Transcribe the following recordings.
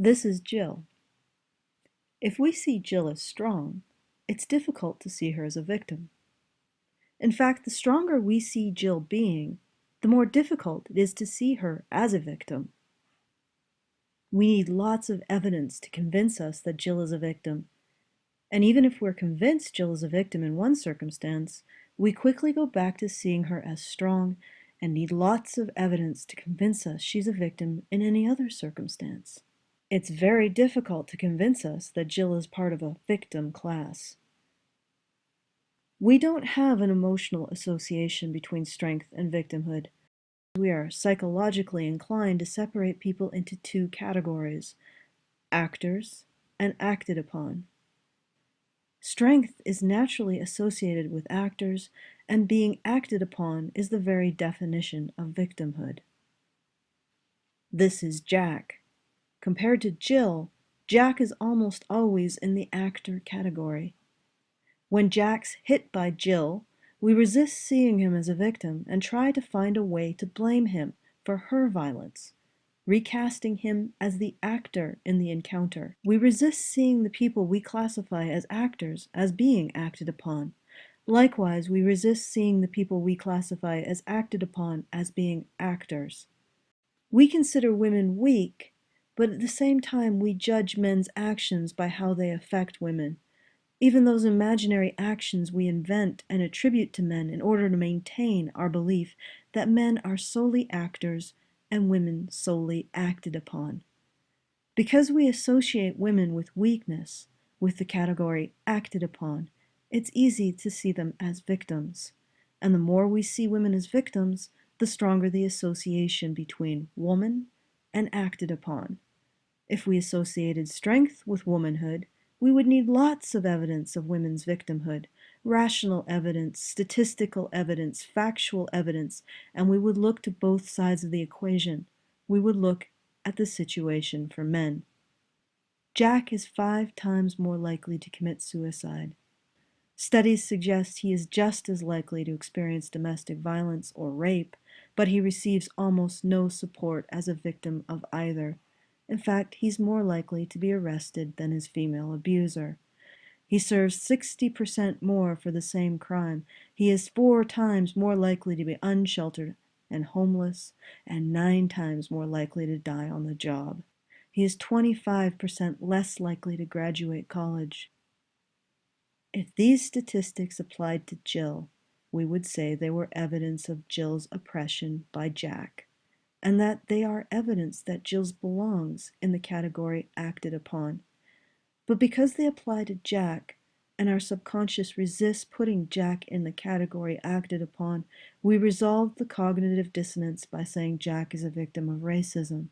This is Jill. If we see Jill as strong, it's difficult to see her as a victim. In fact, the stronger we see Jill being, the more difficult it is to see her as a victim. We need lots of evidence to convince us that Jill is a victim. And even if we're convinced Jill is a victim in one circumstance, we quickly go back to seeing her as strong and need lots of evidence to convince us she's a victim in any other circumstance. It's very difficult to convince us that Jill is part of a victim class. We don't have an emotional association between strength and victimhood. We are psychologically inclined to separate people into two categories, actors and acted upon. Strength is naturally associated with actors, and being acted upon is the very definition of victimhood. This is Jack. Compared to Jill, Jack is almost always in the actor category. When Jack's hit by Jill, we resist seeing him as a victim and try to find a way to blame him for her violence, recasting him as the actor in the encounter. We resist seeing the people we classify as actors as being acted upon. Likewise, we resist seeing the people we classify as acted upon as being actors. We consider women weak, but at the same time we judge men's actions by how they affect women. Even those imaginary actions we invent and attribute to men in order to maintain our belief that men are solely actors and women solely acted upon. Because we associate women with weakness, with the category acted upon, it's easy to see them as victims. And the more we see women as victims, the stronger the association between woman and acted upon. If we associated strength with womanhood, we would need lots of evidence of women's victimhood, rational evidence, statistical evidence, factual evidence, and we would look to both sides of the equation. We would look at the situation for men. Jack is 5 times more likely to commit suicide. Studies suggest he is just as likely to experience domestic violence or rape, but he receives almost no support as a victim of either. In fact, he's more likely to be arrested than his female abuser. He serves 60% more for the same crime. He is 4 times more likely to be unsheltered and homeless, and 9 times more likely to die on the job. He is 25% less likely to graduate college. If these statistics applied to Jill, we would say they were evidence of Jill's oppression by Jack, and that they are evidence that Jill's belongs in the category acted upon. But because they apply to Jack, and our subconscious resists putting Jack in the category acted upon, we resolve the cognitive dissonance by saying Jack is a victim of racism,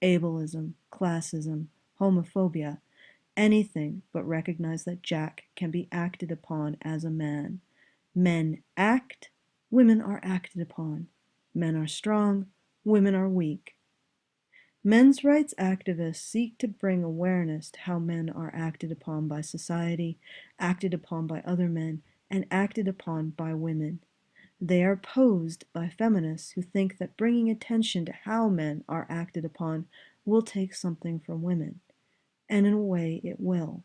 ableism, classism, homophobia, anything but recognize that Jack can be acted upon as a man. Men act, women are acted upon. Men are strong, women are weak. Men's rights activists seek to bring awareness to how men are acted upon by society, acted upon by other men, and acted upon by women. They are opposed by feminists who think that bringing attention to how men are acted upon will take something from women. And in a way, it will.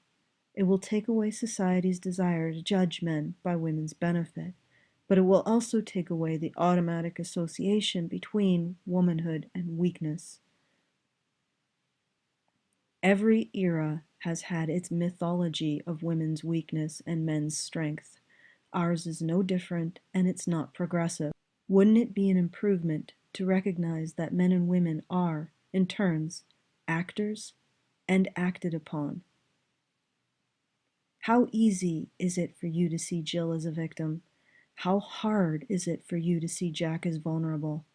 It will take away society's desire to judge men by women's benefit, but it will also take away the automatic association between womanhood and weakness. Every era has had its mythology of women's weakness and men's strength. Ours is no different, and it's not progressive. Wouldn't it be an improvement to recognize that men and women are, in turns, actors and acted upon? How easy is it for you to see Jill as a victim? How hard is it for you to see Jack as vulnerable?